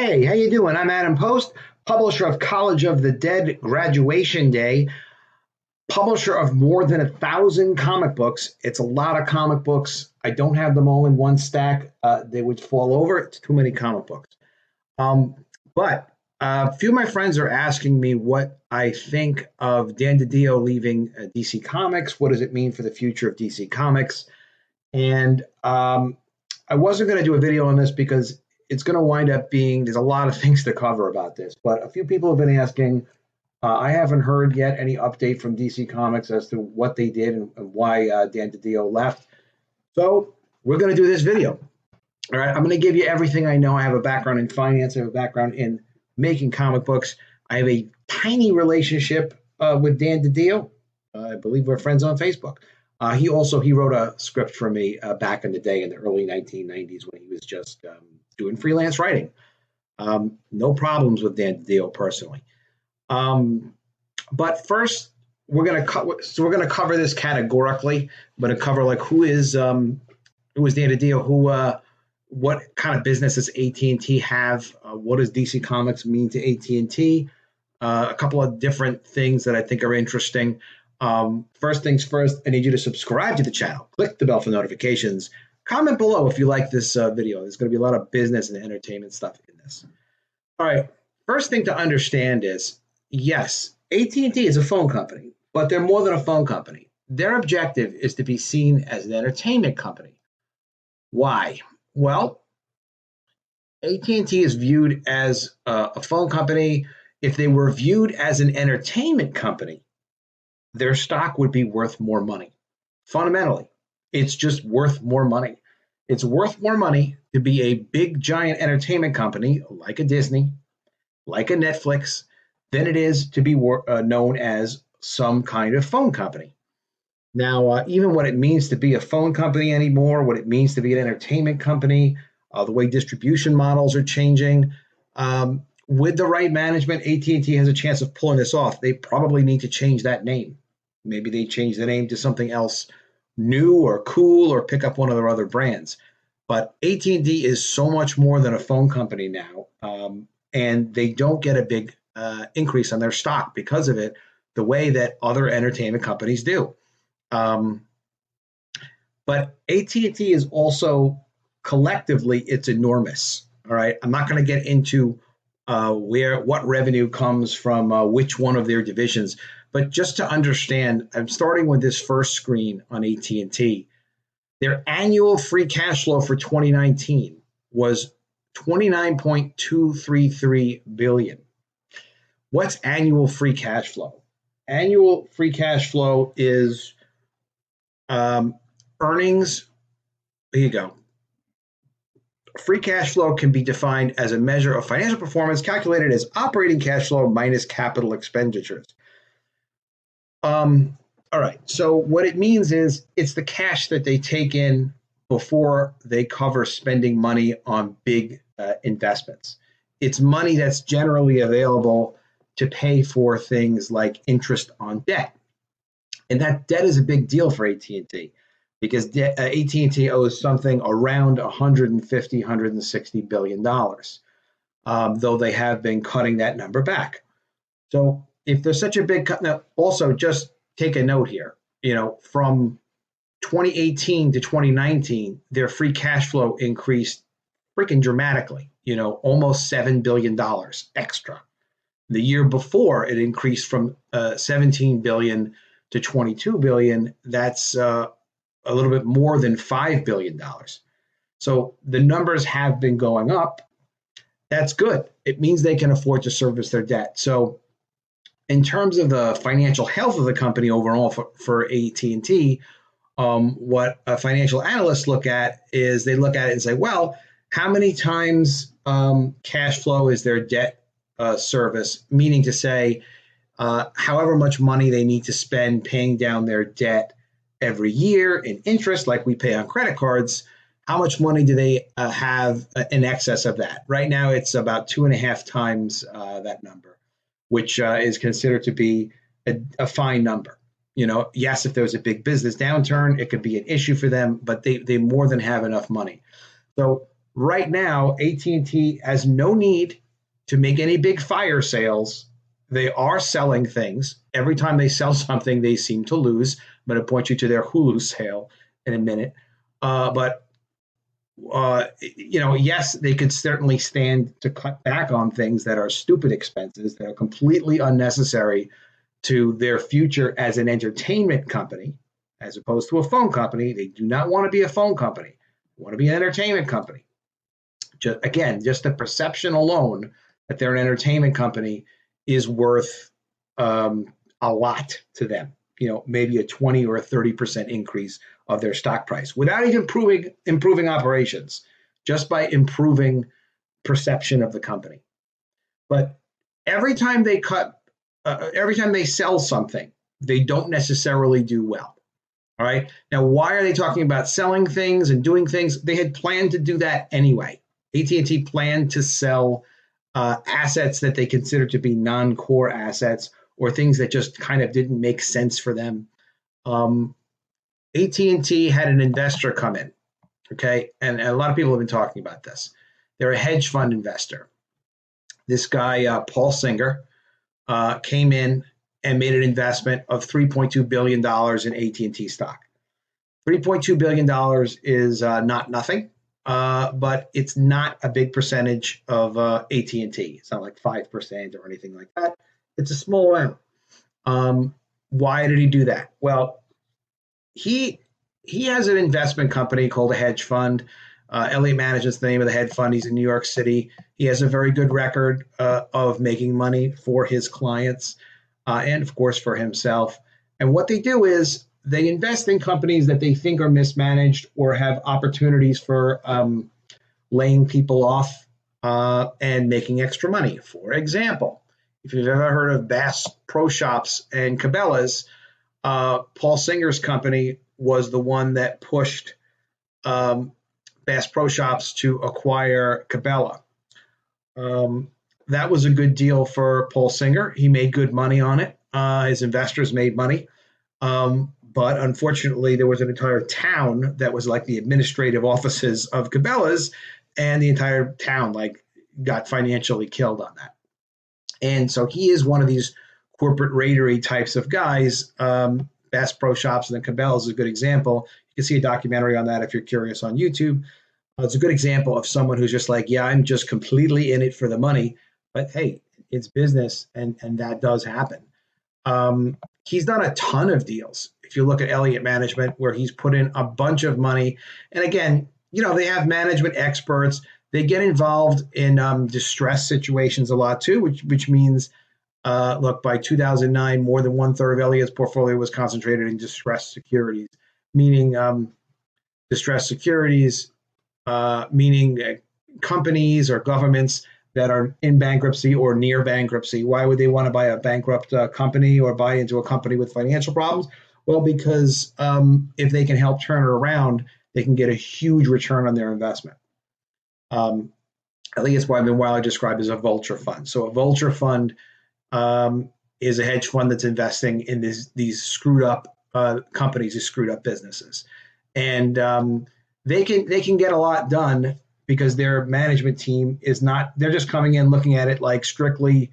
Hey, how you doing? I'm Adam Post, publisher of College of the Dead Graduation Day, publisher of more than 1,000 comic books. It's a lot of comic books. I don't have them all in one stack. They would fall over. It's too many comic books. Um, but a few of my friends are asking me what I think of Dan DiDio leaving DC Comics. What does it mean for the future of DC Comics? And I wasn't going to do a video on this because it's going to wind up being, there's a lot of things to cover about this, but a few people have been asking. I haven't heard yet any update from DC Comics as to what they did and why Dan DiDio left. So we're going to do this video. All right, I'm going to give you everything I know. I have a background in finance. I have a background in making comic books. I have a tiny relationship with Dan DiDio. I believe we're friends on Facebook. He wrote a script for me back in the day in the early 1990s when he was just doing freelance writing. No problems with Dan DiDio personally. But first, we're going to cover this categorically. I'm going to cover like who is Dan DiDio, what kind of business does at&t have, what does DC Comics mean to at&t, a couple of different things that I think are interesting. First things first, I need you to subscribe to the channel. Click the bell for notifications. Comment below if you like this video. There's going to be a lot of business and entertainment stuff in this. All right. First thing to understand is, yes, at&t is a phone company, but they're more than a phone company. Their objective is to be seen as an entertainment company. Why? Well, at&t is viewed as a phone company. If they were viewed as an entertainment company, their stock would be worth more money. Fundamentally, it's just worth more money. It's worth more money to be a big, giant entertainment company like a Disney, like a Netflix, than it is to be known as some kind of phone company. Now, even what it means to be a phone company anymore, what it means to be an entertainment company, the way distribution models are changing, with the right management, at&t has a chance of pulling this off. They probably need to change that name. Maybe they change the name to something else new or cool or pick up one of their other brands. But at&t is so much more than a phone company now, and they don't get a big increase on their stock because of it, the way that other entertainment companies do. But at&t is also collectively, it's enormous. All right, I'm not going to get into what revenue comes from which one of their divisions, but just to understand, I'm starting with this first screen on at&t. Their annual free cash flow for 2019 was $29.233 billion. What's annual free cash flow? Annual free cash flow is earnings. Here you go. Free cash flow can be defined as a measure of financial performance calculated as operating cash flow minus capital expenditures. All right, so what it means is it's the cash that they take in before they cover spending money on big investments. It's money that's generally available to pay for things like interest on debt. And that debt is a big deal for at&t because at&t owes something around $150–160 billion, though they have been cutting that number back. So if there's such a big cut, now also just take a note here, from 2018 to 2019, their free cash flow increased freaking dramatically, almost $7 billion extra. The year before, it increased from 17 billion to 22 billion. That's a little bit more than $5 billion. So the numbers have been going up. That's good. It means they can afford to service their debt. So in terms of the financial health of the company overall for at&t, what financial analysts look at is they look at it and say, well, how many times cash flow is their debt service, meaning to say however much money they need to spend paying down their debt every year in interest, like we pay on credit cards, how much money do they have in excess of that? Right now, it's about 2.5 times that number, which is considered to be a fine number. Yes, if there was a big business downturn, it could be an issue for them, but they more than have enough money. So Right now, AT&T has no need to make any big fire sales. They are selling things. Every time they sell something, they seem to lose. I'm going to point you to their Hulu sale in a minute. But yes, they could certainly stand to cut back on things that are stupid expenses that are completely unnecessary to their future as an entertainment company, as opposed to a phone company. They do not want to be a phone company. They want to be an entertainment company. Just the perception alone that they're an entertainment company is worth a lot to them. Maybe a 20 or a 30% increase of their stock price without even improving operations, just by improving perception of the company. But every time they sell something, they don't necessarily do well. All right. Now, why are they talking about selling things and doing things? They had planned to do that anyway. AT&T planned to sell assets that they considered to be non-core assets or things that just kind of didn't make sense for them. AT&T had an investor come in, okay? And a lot of people have been talking about this. They're a hedge fund investor. This guy, Paul Singer, came in and made an investment of $3.2 billion in AT&T stock. $3.2 billion is not nothing, but it's not a big percentage of AT&T. It's not like 5% or anything like that. It's a small amount. Why did he do that? Well, he has an investment company called a hedge fund. Elliott Management's the name of the hedge fund. He's in New York City. He has a very good record of making money for his clients and, of course, for himself. And what they do is they invest in companies that they think are mismanaged or have opportunities for laying people off and making extra money. For example, if you've ever heard of Bass Pro Shops and Cabela's, Paul Singer's company was the one that pushed Bass Pro Shops to acquire Cabela. That was a good deal for Paul Singer. He made good money on it. His investors made money. But unfortunately, there was an entire town that was like the administrative offices of Cabela's, and the entire town got financially killed on that. And so he is one of these corporate raidery types of guys. Bass Pro Shops and then Cabela's is a good example. You can see a documentary on that if you're curious on YouTube. It's a good example of someone who's just like, yeah, I'm just completely in it for the money. But hey, it's business, and that does happen. He's done a ton of deals. If you look at Elliott Management, where he's put in a bunch of money. And again, they have management experts. They get involved in distress situations a lot too, which means, look, by 2009, more than 1/3 of Elliott's portfolio was concentrated in distressed securities, meaning companies or governments that are in bankruptcy or near bankruptcy. Why would they want to buy a bankrupt company or buy into a company with financial problems? Well, because if they can help turn it around, they can get a huge return on their investment. Elliott's been widely described as a vulture fund. So a vulture fund is a hedge fund that's investing in these screwed up companies, these screwed up businesses, and they can get a lot done because their management team is not. They're just coming in looking at it like strictly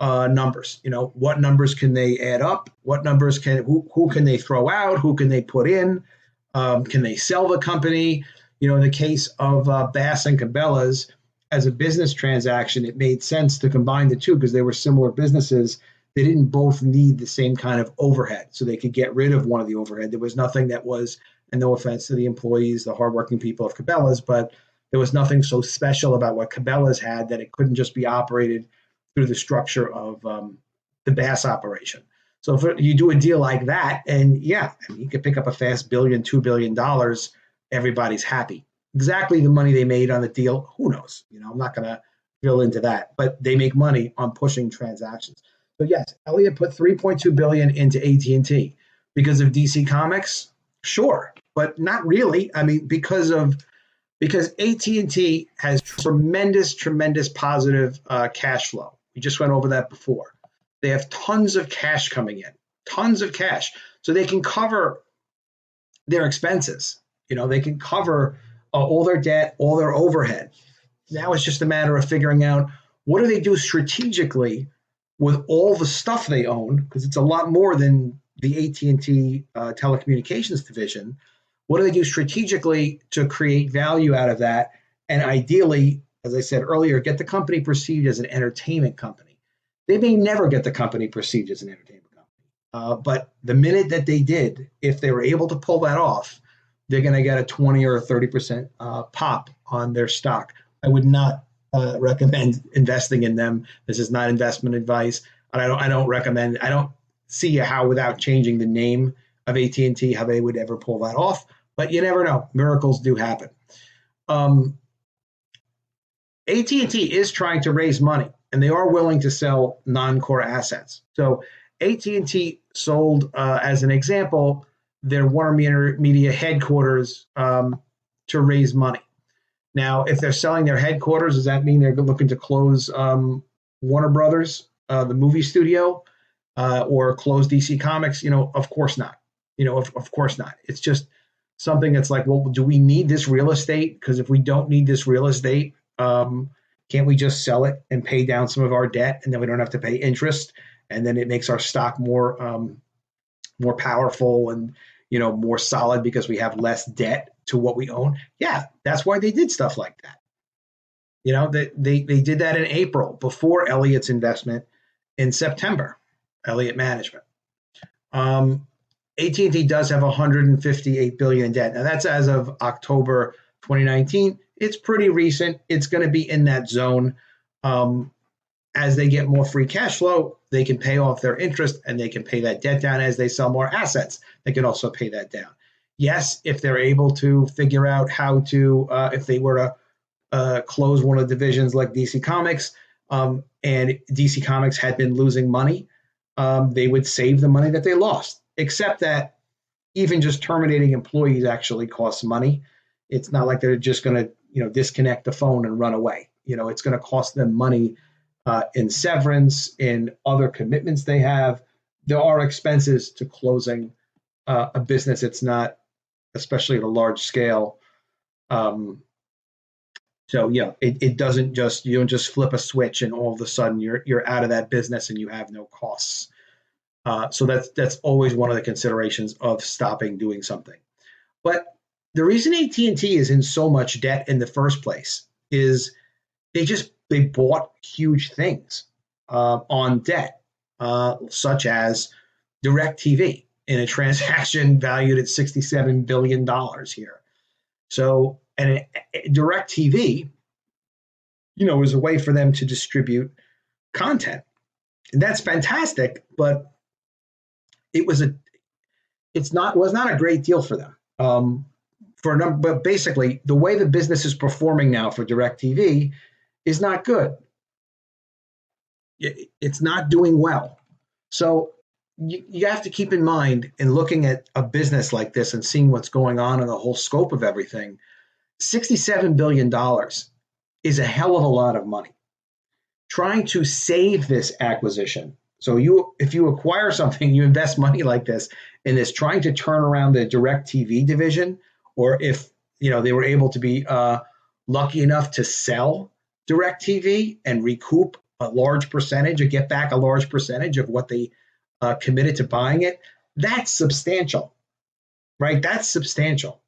numbers. What numbers can they add up? What numbers who can they throw out? Who can they put in? Can they sell the company? In the case of Bass and Cabela's, as a business transaction, it made sense to combine the two because they were similar businesses. They didn't both need the same kind of overhead, so they could get rid of one of the overhead. There was nothing that was, and no offense to the employees, the hardworking people of Cabela's, but there was nothing so special about what Cabela's had that it couldn't just be operated through the structure of the Bass operation. So if you do a deal like that, and you could pick up a fast $1 billion, $2 billion, everybody's happy. Exactly the money they made on the deal, who knows? I'm not going to drill into that, but they make money on pushing transactions. So yes, Elliott put $3.2 billion into AT&T because of DC Comics, sure, but not really. I mean, because AT&T has tremendous positive cash flow. We just went over that before. They have tons of cash coming in, tons of cash, so they can cover their expenses. They can cover all their debt, all their overhead. Now it's just a matter of figuring out what do they do strategically with all the stuff they own, because it's a lot more than the at&t telecommunications division. What do they do strategically to create value out of that? And ideally, as I said earlier, get the company perceived as an entertainment company. They may never get the company perceived as an entertainment company. But the minute that they did, if they were able to pull that off, they're going to get a 20 or a 30% pop on their stock. I would not recommend investing in them. This is not investment advice. And I don't recommend, I don't see how without changing the name of at&t, how they would ever pull that off. But you never know. Miracles do happen. at&t is trying to raise money, and they are willing to sell non-core assets. So at&t sold, as an example, their Warner Media headquarters to raise money. Now, if they're selling their headquarters, does that mean they're looking to close Warner Brothers, the movie studio, or close DC Comics? Of course not. Of course not. It's just something that's like, well, do we need this real estate? Because if we don't need this real estate, can't we just sell it and pay down some of our debt, and then we don't have to pay interest, and then it makes our stock more powerful and more solid because we have less debt to what we own? Yeah, that's why they did stuff like that. They did that in April before Elliott's investment in September, Elliott Management. at&t does have $158 billion in debt. Now that's as of October 2019. It's pretty recent. It's going to be in that zone. As they get more free cash flow, they can pay off their interest and they can pay that debt down. As they sell more assets, they can also pay that down. Yes, if they're able to figure out how to, if they were to close one of the divisions like DC Comics, and DC Comics had been losing money, they would save the money that they lost. Except that even just terminating employees actually costs money. It's not like they're just going to, disconnect the phone and run away. It's going to cost them money in severance, in other commitments they have. There are expenses to closing a business. It's not, especially at a large scale. It doesn't just, you don't just flip a switch and all of a sudden you're out of that business and you have no costs. So that's always one of the considerations of stopping doing something. But the reason at&t is in so much debt in the first place is they bought huge things on debt, such as DirecTV in a transaction valued at $67 billion here. So, and DirecTV, is a way for them to distribute content. And that's fantastic, but was not a great deal for them. But basically, the way the business is performing now for DirecTV is not good. It's not doing well. So you have to keep in mind, in looking at a business like this and seeing what's going on in the whole scope of everything, $67 billion is a hell of a lot of money. Trying to save this acquisition. So if you acquire something, you invest money like this in this, trying to turn around the DirecTV division, or if they were able to be lucky enough to sell DirecTV and recoup a large percentage or get back a large percentage of what they committed to buying it, that's substantial, right? That's substantial.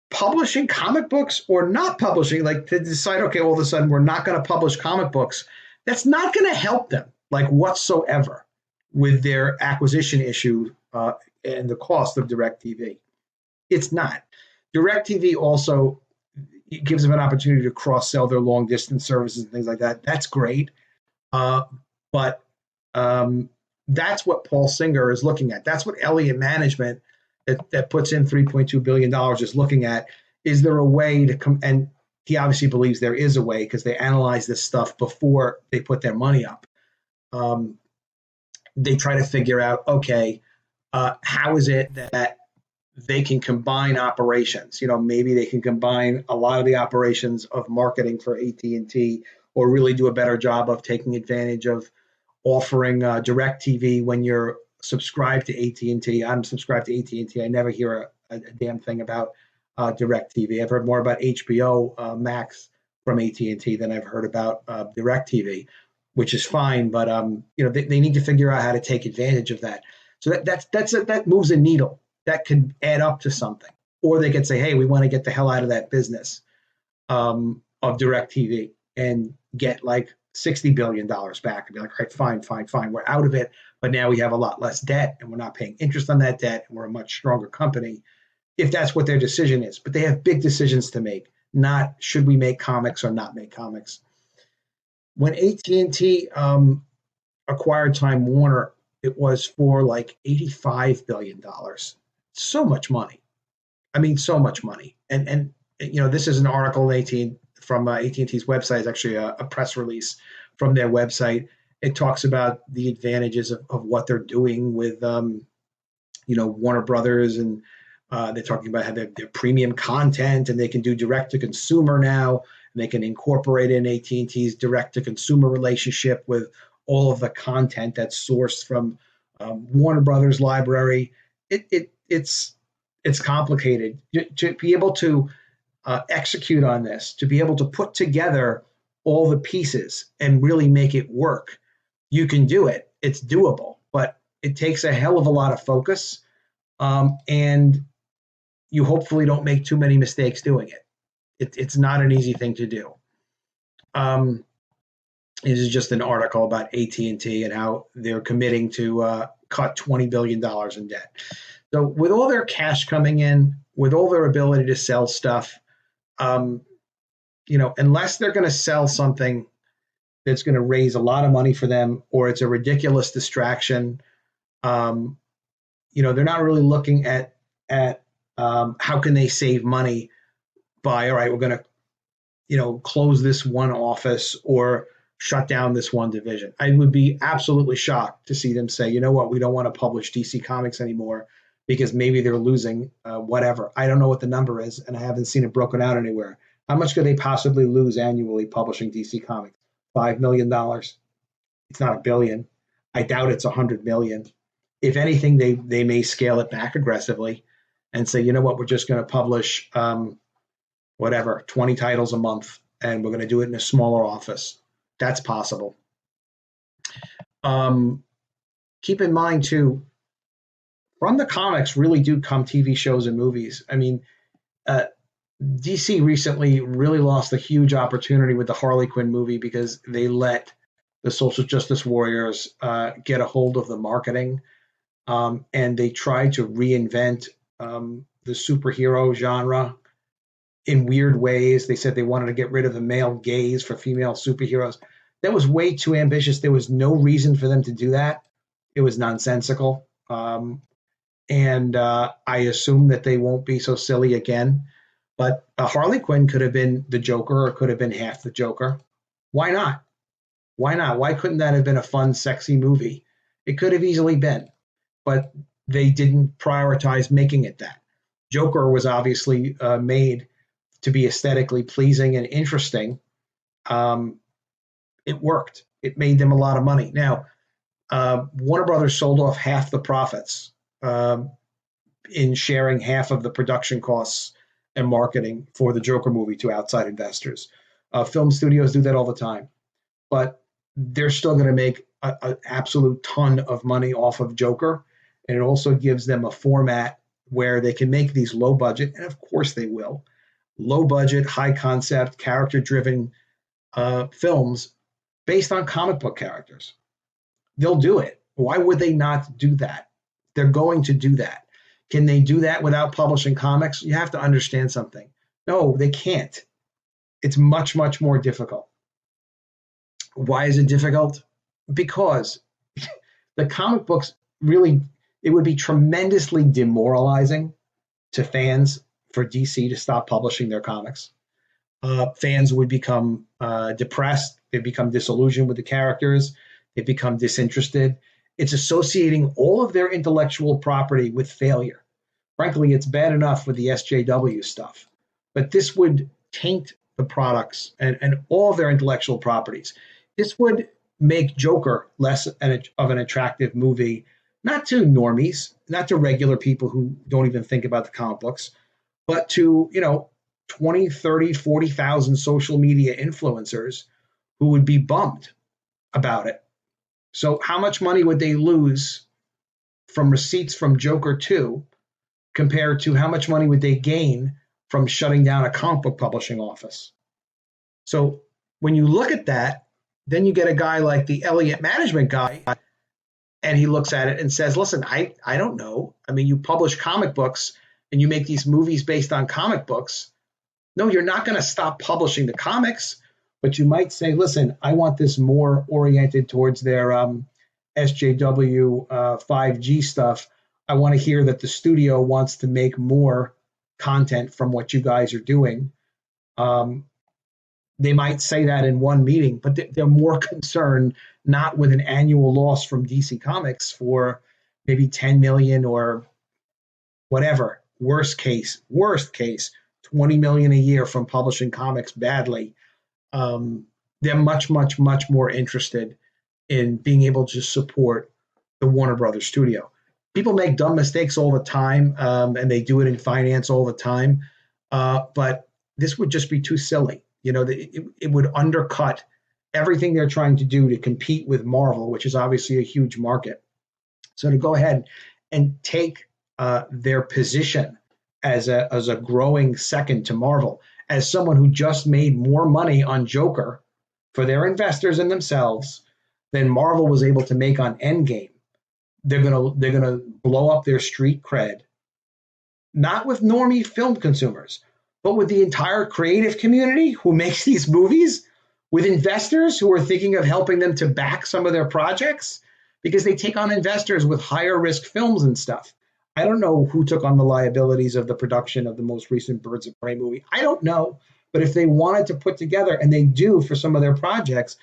Publishing comic books or not publishing, like to decide, okay, all of a sudden we're not going to publish comic books, that's not going to help them like whatsoever with their acquisition issue and the cost of DirecTV. It's not. DirecTV also gives them an opportunity to cross-sell their long-distance services and things like that. That's great. But that's what Paul Singer is looking at. That's what Elliott Management that puts in $3.2 billion is looking at. Is there a way to come? And he obviously believes there is a way because they analyze this stuff before they put their money up. They try to figure out, okay, how is it that they can combine operations? Maybe they can combine a lot of the operations of marketing for at&t, or really do a better job of taking advantage of offering DirecTV when you're subscribed to at&t. I'm subscribed to at&t. I never hear a damn thing about DirecTV. I've heard more about HBO Max from AT&T than I've heard about DirecTV, which is fine. But they need to figure out how to take advantage of that. So that moves a needle that could add up to something. Or they could say, hey, we want to get the hell out of that business of DirecTV and get like $60 billion back and be like, all right, fine. We're out of it. But now we have a lot less debt and we're not paying interest on that debt. And we're a much stronger company if that's what their decision is. But they have big decisions to make, not should we make comics or not make comics. When AT&T acquired Time Warner, it was for like $85 billion. So much money. I mean, so much money. And this is an article from AT&T's website. It's actually a press release from their website. It talks about the advantages of what they're doing with, Warner Brothers, and they're talking about how their premium content, and they can do direct to consumer now, and they can incorporate in AT&T's direct to consumer relationship with all of the content that's sourced from Warner Brothers library. It's complicated to be able to execute on this, to be able to put together all the pieces and really make it work. You can do it. It's doable, but it takes a hell of a lot of focus. And you hopefully don't make too many mistakes doing it. It's not an easy thing to do. This is just an article about AT&T and how they're committing to cut $20 billion in debt. So with all their cash coming in, with all their ability to sell stuff, unless they're going to sell something that's going to raise a lot of money for them, or it's a ridiculous distraction, they're not really looking at how can they save money by, all right, we're going to, close this one office or shut down this one division. I would be absolutely shocked to see them say, you know what, we don't want to publish DC Comics anymore because maybe they're losing whatever. I don't know what the number is, and I haven't seen it broken out anywhere. How much could they possibly lose annually publishing DC Comics? $5 million? It's not $1 billion. I doubt it's $100 million. If anything, they may scale it back aggressively and say, you know what, we're just going to publish 20 titles a month, and we're going to do it in a smaller office. That's possible. Keep in mind, too, from the comics really do come TV shows and movies. I mean, DC recently really lost a huge opportunity with the Harley Quinn movie because they let the social justice warriors get a hold of the marketing, and they tried to reinvent the superhero genre in weird ways. They said they wanted to get rid of the male gaze for female superheroes. That was way too ambitious. There was no reason for them to do that. It was nonsensical. And I assume that they won't be so silly again. But Harley Quinn could have been the Joker, or could have been half the Joker. Why not? Why not? Why couldn't that have been a fun, sexy movie? It could have easily been. But they didn't prioritize making it that. Joker was obviously made to be aesthetically pleasing and interesting. It worked. It made them a lot of money. Now, Warner Brothers sold off half the profits in sharing half of the production costs and marketing for the Joker movie to outside investors. Film studios do that all the time, but they're still going to make an absolute ton of money off of Joker. And it also gives them a format where they can make these low budget, and of course they will, low budget, high concept, character driven films based on comic book characters. They'll do it. Why would they not do that? They're going to do that. Can they do that without publishing comics? You have to understand something. No, they can't. It's much, much more difficult. Why is it difficult? Because the comic books really, it would be tremendously demoralizing to fans for DC to stop publishing their comics. Fans would become depressed. They become disillusioned with the characters. They become disinterested. It's associating all of their intellectual property with failure. Frankly, it's bad enough with the SJW stuff, but this would taint the products and all of their intellectual properties. This would make Joker less of an attractive movie, not to normies, not to regular people who don't even think about the comic books, but to, 20, 30, 40,000 social media influencers who would be bummed about it. So how much money would they lose from receipts from Joker 2 compared to how much money would they gain from shutting down a comic book publishing office? So when you look at that, then you get a guy like the Elliott management guy, and he looks at it and says, listen, I don't know. I mean, you publish comic books and you make these movies based on comic books. No, you're not going to stop publishing the comics, but you might say, listen, I want this more oriented towards their SJW 5G stuff. I want to hear that the studio wants to make more content from what you guys are doing. They might say that in one meeting, but they're more concerned not with an annual loss from DC Comics for maybe 10 million or whatever. Worst case, 20 million a year from publishing comics badly. They're much, much, much more interested in being able to support the Warner Brothers studio. People make dumb mistakes all the time, and they do it in finance all the time. But this would just be too silly. It would undercut everything they're trying to do to compete with Marvel, which is obviously a huge market. So to go ahead and take their position as a growing second to Marvel, as someone who just made more money on Joker for their investors and themselves than Marvel was able to make on Endgame, they're gonna blow up their street cred, not with normie film consumers, but with the entire creative community who makes these movies, with investors who are thinking of helping them to back some of their projects, because they take on investors with higher risk films and stuff. I don't know who took on the liabilities of the production of the most recent Birds of Prey movie. I don't know. But if they wanted to put together, and they do for some of their projects,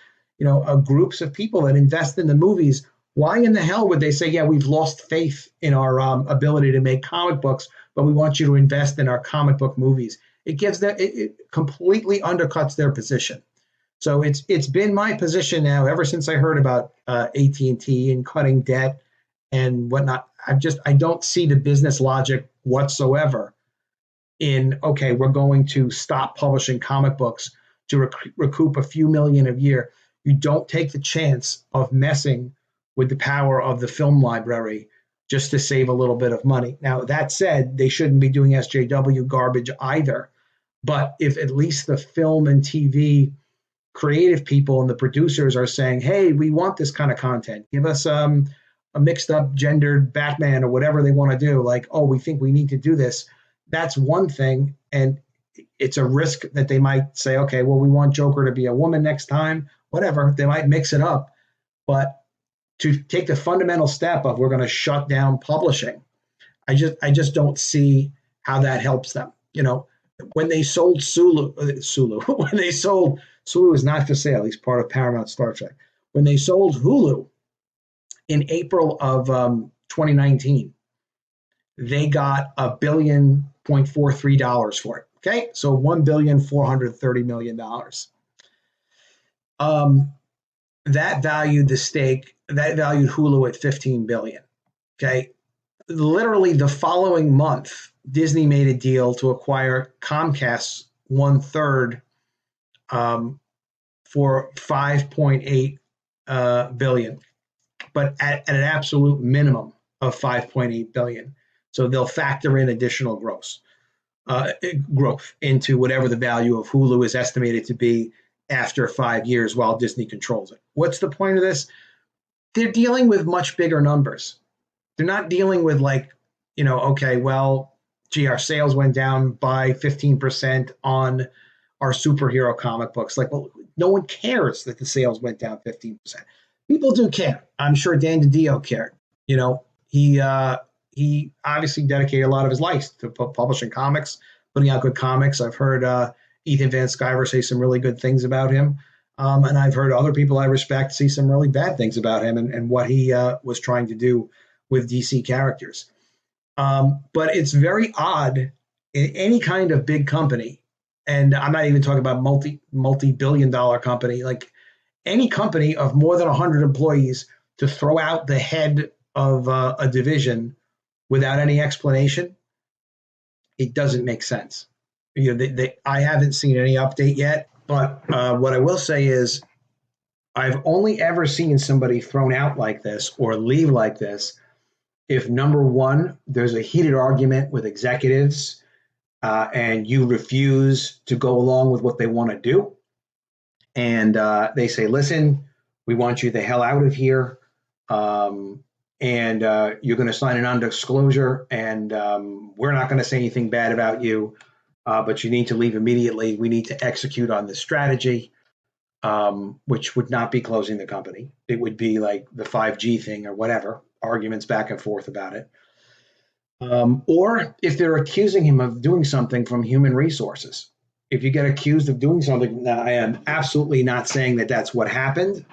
groups of people that invest in the movies, why in the hell would they say, yeah, we've lost faith in our ability to make comic books, but we want you to invest in our comic book movies? It gives them, it completely undercuts their position. So it's been my position now ever since I heard about at&t and cutting debt and whatnot. I don't see the business logic whatsoever in, okay, we're going to stop publishing comic books to recoup a few million a year. You don't take the chance of messing with the power of the film library just to save a little bit of money. Now, that said, they shouldn't be doing SJW garbage either. But if at least the film and TV creative people and the producers are saying, hey, we want this kind of content, give us a mixed up gendered Batman or whatever they want to do, like, oh, we think we need to do this, that's one thing. And it's a risk that they might say, okay, well, we want Joker to be a woman next time, whatever. They might mix it up. But to take the fundamental step of we're going to shut down publishing, I just don't see how that helps them. When they sold Sulu, when they sold Sulu is not for sale. He's part of Paramount Star Trek. When they sold Hulu in April of 2019, they got $1.43 billion for it. Okay, so $1,430,000,000. That valued the stake. That valued Hulu at $15 billion. Okay, literally the following month, Disney made a deal to acquire Comcast's 1/3 for $5.8 billion, but at an absolute minimum of $5.8 billion. So they'll factor in additional growth into whatever the value of Hulu is estimated to be after 5 years while Disney controls it. What's the point of this? They're dealing with much bigger numbers. They're not dealing with okay, well, gee, our sales went down by 15% on our superhero comic books. Like, well, no one cares that the sales went down 15%. People do care. I'm sure Dan DiDio cared. He obviously dedicated a lot of his life to publishing comics, putting out good comics. I've heard Ethan Van Sciver say some really good things about him. And I've heard other people I respect see some really bad things about him and what he was trying to do with DC characters. But it's very odd in any kind of big company, and I'm not even talking about multi-billion-dollar company, like any company of more than 100 employees, to throw out the head of a division without any explanation. It doesn't make sense. I haven't seen any update yet, but what I will say is I've only ever seen somebody thrown out like this or leave like this if number one, there's a heated argument with executives and you refuse to go along with what they want to do. And they say, listen, we want you the hell out of here. And you're going to sign a non-disclosure, and we're not going to say anything bad about you, but you need to leave immediately. We need to execute on this strategy, which would not be closing the company. It would be like the 5G thing or whatever, arguments back and forth about it. Or if they're accusing him of doing something from human resources. If you get accused of doing something, now I am absolutely not saying that that's what happened.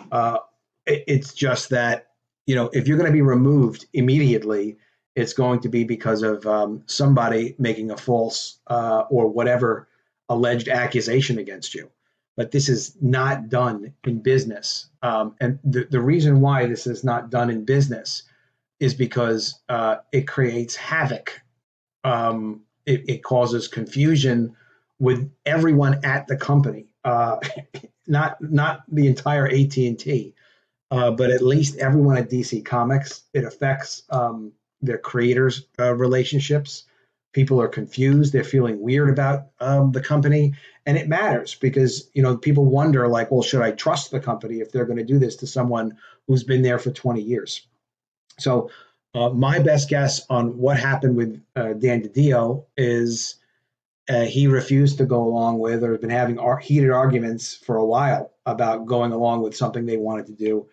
It's just that, if you're going to be removed immediately, it's going to be because of somebody making a false or whatever alleged accusation against you. But this is not done in business. And the reason why this is not done in business is because it creates havoc. It causes confusion with everyone at the company, not the entire AT&T, but at least everyone at DC Comics. It affects their creators' relationships. People are confused. They're feeling weird about the company. And it matters because, people wonder like, well, should I trust the company if they're going to do this to someone who's been there for 20 years? So my best guess on what happened with Dan DiDio is he refused to go along with or has been having heated arguments for a while about going along with something they wanted to do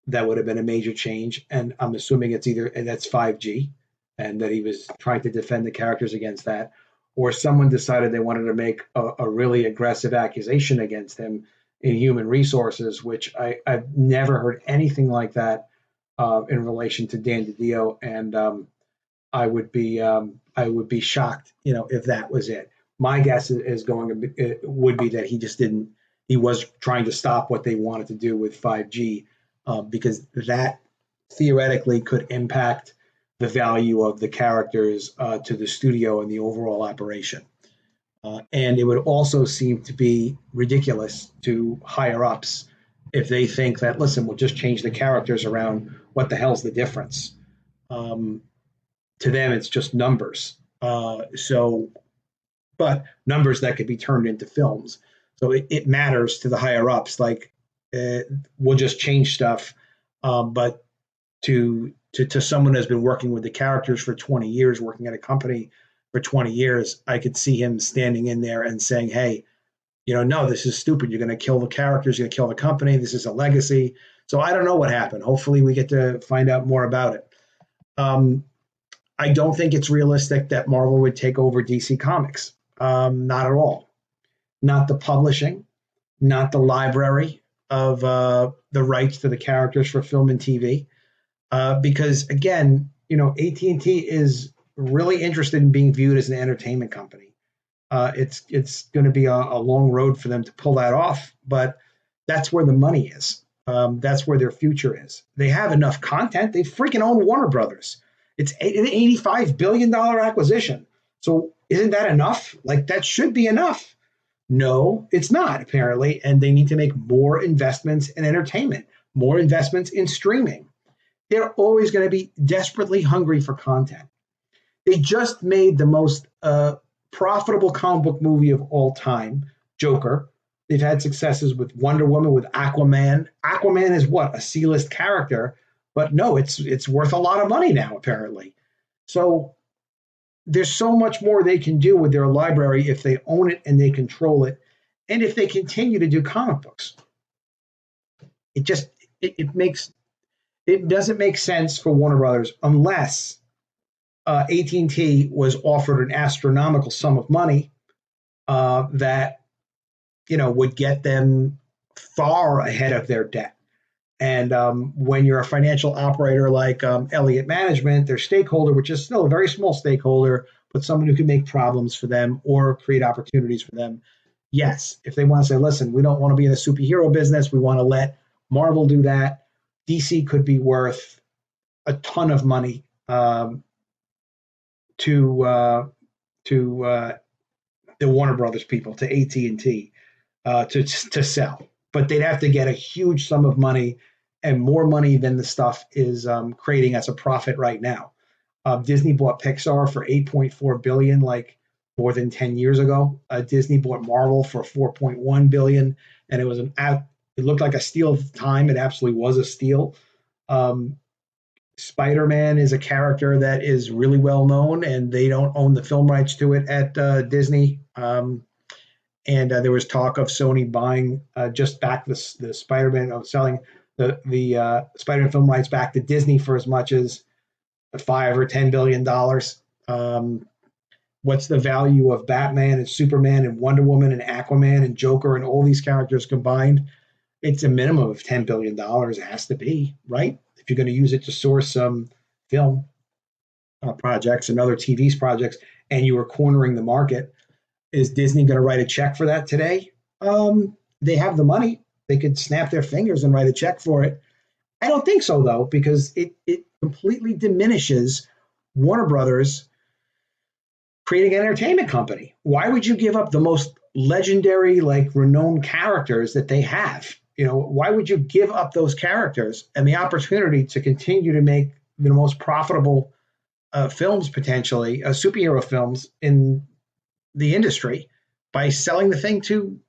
that would have been a major change. And I'm assuming that's 5G and that he was trying to defend the characters against that. Or someone decided they wanted to make a really aggressive accusation against him in human resources, which I've never heard anything like that in relation to Dan DiDio, and I would be shocked, if that was it. My guess would be that he just didn't. He was trying to stop what they wanted to do with 5G because that theoretically could impact the value of the characters to the studio and the overall operation. And it would also seem to be ridiculous to higher ups if they think that, listen, we'll just change the characters around. What the hell's the difference? To them, it's just numbers. But numbers that could be turned into films. So it matters to the higher ups. Like, we'll just change stuff. But to someone who's been working with the characters for 20 years, working at a company for 20 years, I could see him standing in there and saying, hey, no, this is stupid. You're going to kill the characters. You're going to kill the company. This is a legacy. So I don't know what happened. Hopefully we get to find out more about it. I don't think it's realistic that Marvel would take over DC Comics. Not at all. Not the publishing, not the library of the rights to the characters for film and TV. Because again, AT&T is really interested in being viewed as an entertainment company. It's going to be a long road for them to pull that off, but that's where the money is. That's where their future is. They have enough content. They freaking own Warner Brothers. It's an $85 billion acquisition. So isn't that enough? Like, that should be enough. No, it's not, apparently. And they need to make more investments in entertainment, more investments in streaming. They're always going to be desperately hungry for content. They just made the most profitable comic book movie of all time, Joker. They've had successes with Wonder Woman, with Aquaman. Aquaman is what? A C-list character. But no, it's worth a lot of money now, apparently. So there's so much more they can do with their library if they own it and they control it, and if they continue to do comic books. It doesn't make sense for Warner Brothers unless AT&T was offered an astronomical sum of money that would get them far ahead of their debt. And when you're a financial operator like Elliott Management, their stakeholder, which is still a very small stakeholder, but someone who can make problems for them or create opportunities for them, yes, if they want to say, listen, we don't want to be in the superhero business, we want to let Marvel do that, DC could be worth a ton of money to the Warner Brothers people, to AT&T, to sell. But they'd have to get a huge sum of money, and more money than the stuff is creating as a profit right now. Disney bought Pixar for $8.4 billion, like more than 10 years ago. Disney bought Marvel for $4.1 billion, and it looked like a steal at the time. It absolutely was a steal. Spider-Man is a character that is really well known, and they don't own the film rights to it at Disney. And there was talk of Sony buying just back the Spider-Man, selling the Spider-Man film rights back to Disney for as much as $5 or $10 billion. What's the value of Batman and Superman and Wonder Woman and Aquaman and Joker and all these characters combined? It's a minimum of $10 billion. It has to be, right? If you're going to use it to source some film projects and other TV's projects, and you are cornering the market, is Disney going to write a check for that today? They have the money. They could snap their fingers and write a check for it. I don't think so, though, because it completely diminishes Warner Brothers creating an entertainment company. Why would you give up the most legendary, like renowned characters that they have? Why would you give up those characters and the opportunity to continue to make the most profitable films, potentially superhero films in the industry, by selling the thing to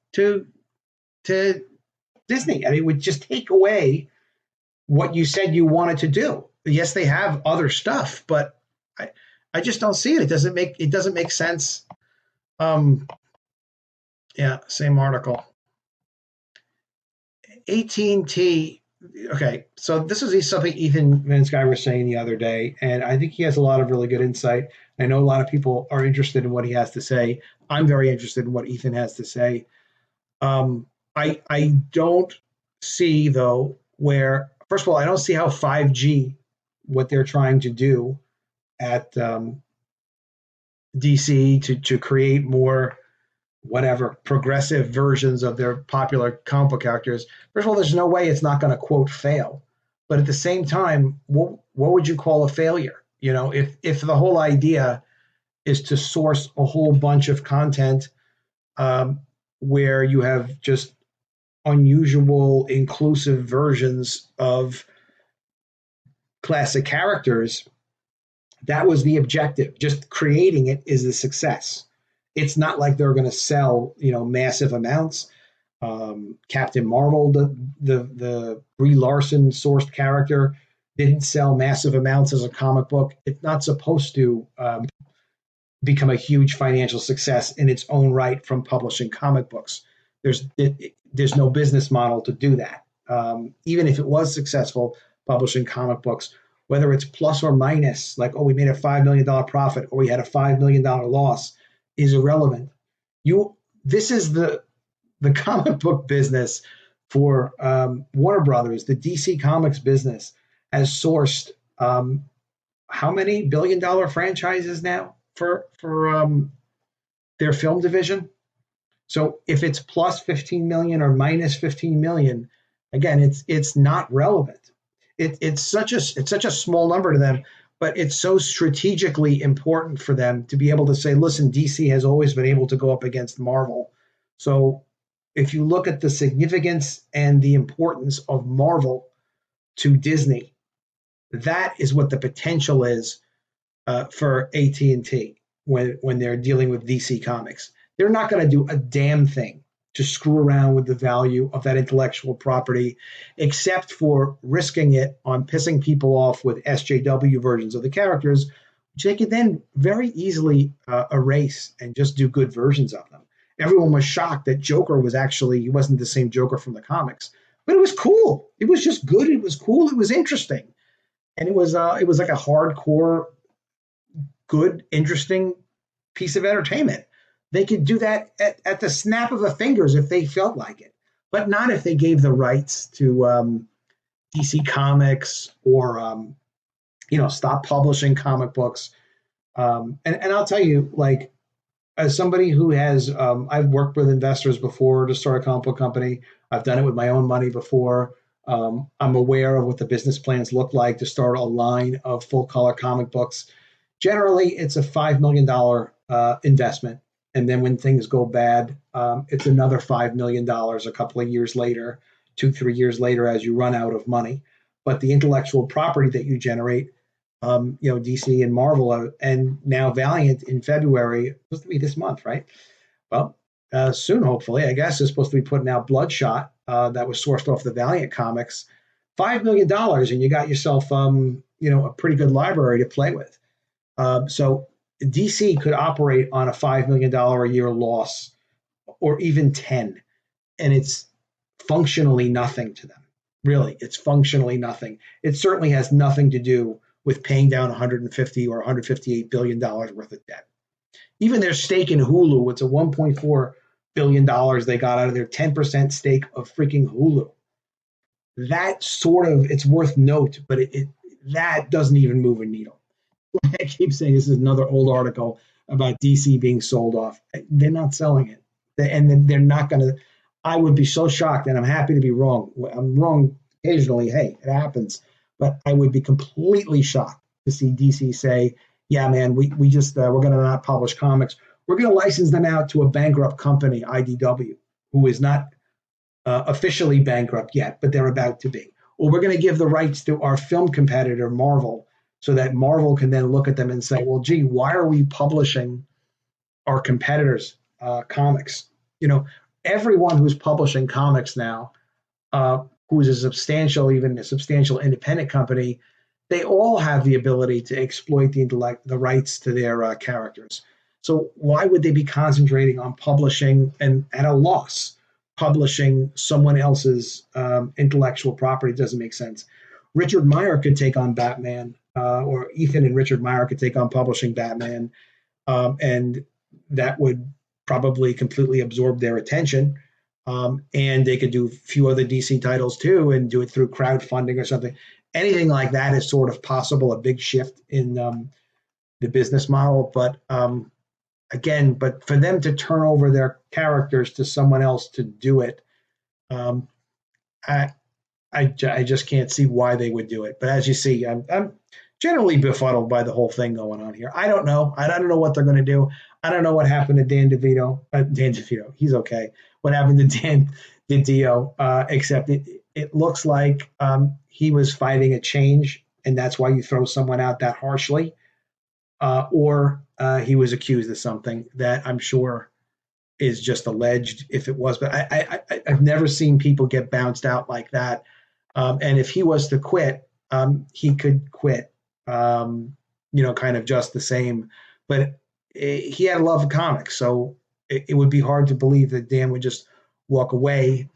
Disney? I mean, it would just take away what you said you wanted to do. Yes, they have other stuff, but I just don't see it. It doesn't make sense. Yeah, same article. AT&T. Okay, so this is something Ethan Van Sky was saying the other day, and I think he has a lot of really good insight. I know a lot of people are interested in what he has to say. I'm very interested in what Ethan has to say. I don't see, though, where, first of all, I don't see how 5G, what they're trying to do at DC to create more progressive versions of their popular comic book characters. First of all, there's no way it's not going to, quote, fail. But at the same time, what would you call a failure? If the whole idea is to source a whole bunch of content where you have just unusual, inclusive versions of classic characters, that was the objective. Just creating it is a success. It's not like they're going to sell, massive amounts. Captain Marvel, the Brie Larson sourced character, didn't sell massive amounts as a comic book. It's not supposed to become a huge financial success in its own right from publishing comic books. There's no business model to do that. Even if it was successful publishing comic books, whether it's plus or minus, like, we made a $5 million profit or we had a $5 million loss, is irrelevant. This is the comic book business for Warner Brothers. The DC Comics business has sourced how many billion-dollar franchises now for their film division? So if it's plus 15 million or minus 15 million, again, it's not relevant. It's such a small number to them, but it's so strategically important for them to be able to say, listen, DC has always been able to go up against Marvel. So if you look at the significance and the importance of Marvel to Disney, that is what the potential is for AT&T when they're dealing with DC Comics. They're not going to do a damn thing to screw around with the value of that intellectual property, except for risking it on pissing people off with SJW versions of the characters, which they could then very easily erase and just do good versions of them. Everyone was shocked that Joker he wasn't the same Joker from the comics, but it was cool. It was just good. It was cool. It was interesting. And it was like a hardcore, good, interesting piece of entertainment. They could do that at the snap of the fingers if they felt like it, but not if they gave the rights to DC Comics or, stop publishing comic books. And I'll tell you, like, as somebody who has, I've worked with investors before to start a comic book company. I've done it with my own money before. I'm aware of what the business plans look like to start a line of full color comic books. Generally, it's a $5 million investment. And then when things go bad, it's another $5 million a couple of years later, 2, 3 years later, as you run out of money. But the intellectual property that you generate, DC and Marvel, and now Valiant in February, supposed to be this month, right? Well, soon, hopefully, I guess, is supposed to be putting out Bloodshot, that was sourced off the Valiant comics. $5 million, and you got yourself, a pretty good library to play with. So DC could operate on a $5 million a year loss, or even 10, and it's functionally nothing to them. Really, it's functionally nothing. It certainly has nothing to do with paying down 150 or 158 billion dollars worth of debt. Even their stake in Hulu, it's a 1.4 billion dollars they got out of their 10% stake of freaking Hulu. That it's worth note, but that doesn't even move a needle. I keep saying this is another old article about DC being sold off. They're not selling it. And they're not going to. I would be so shocked, and I'm happy to be wrong. I'm wrong occasionally. Hey, it happens. But I would be completely shocked to see DC say, yeah, man, we're going to not publish comics. We're going to license them out to a bankrupt company, IDW, who is not officially bankrupt yet, but they're about to be. Or we're going to give the rights to our film competitor, Marvel, so that Marvel can then look at them and say, well, gee, why are we publishing our competitors' comics? Everyone who's publishing comics now, who is a substantial independent company, they all have the ability to exploit the rights to their characters. So why would they be concentrating on publishing and at a loss, publishing someone else's intellectual property? Doesn't make sense. Richard Meyer could take on Batman, or Ethan and Richard Meyer could take on publishing Batman, and that would probably completely absorb their attention. And they could do a few other DC titles too, and do it through crowdfunding or something. Anything like that is sort of possible, a big shift in the business model. But but for them to turn over their characters to someone else to do it, I just can't see why they would do it. But as you see, I'm generally befuddled by the whole thing going on here. I don't know. I don't know what they're going to do. I don't know what happened to Dan DeVito. Dan DeVito, he's okay. What happened to Dan DiDio? Except it looks like he was fighting a change, and that's why you throw someone out that harshly. Or he was accused of something that I'm sure is just alleged, if it was. But I've never seen people get bounced out like that. And if he was to quit, he could quit, kind of just the same. But he had a love of comics, so it would be hard to believe that Dan would just walk away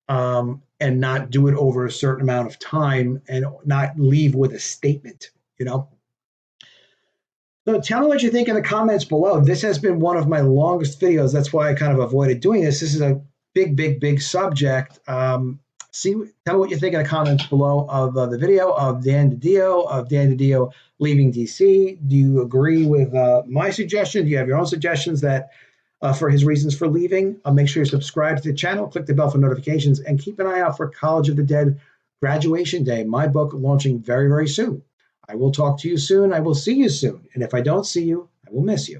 and not do it over a certain amount of time and not leave with a statement, So tell me what you think in the comments below. This has been one of my longest videos. That's why I kind of avoided doing this. This is a big, big, big subject. Tell me what you think in the comments below of the video of Dan DiDio leaving DC. Do you agree with my suggestion? Do you have your own suggestions for his reasons for leaving? Make sure you subscribe to the channel, click the bell for notifications, and keep an eye out for College of the Dead Graduation Day, my book launching very, very soon. I will talk to you soon. I will see you soon. And if I don't see you, I will miss you.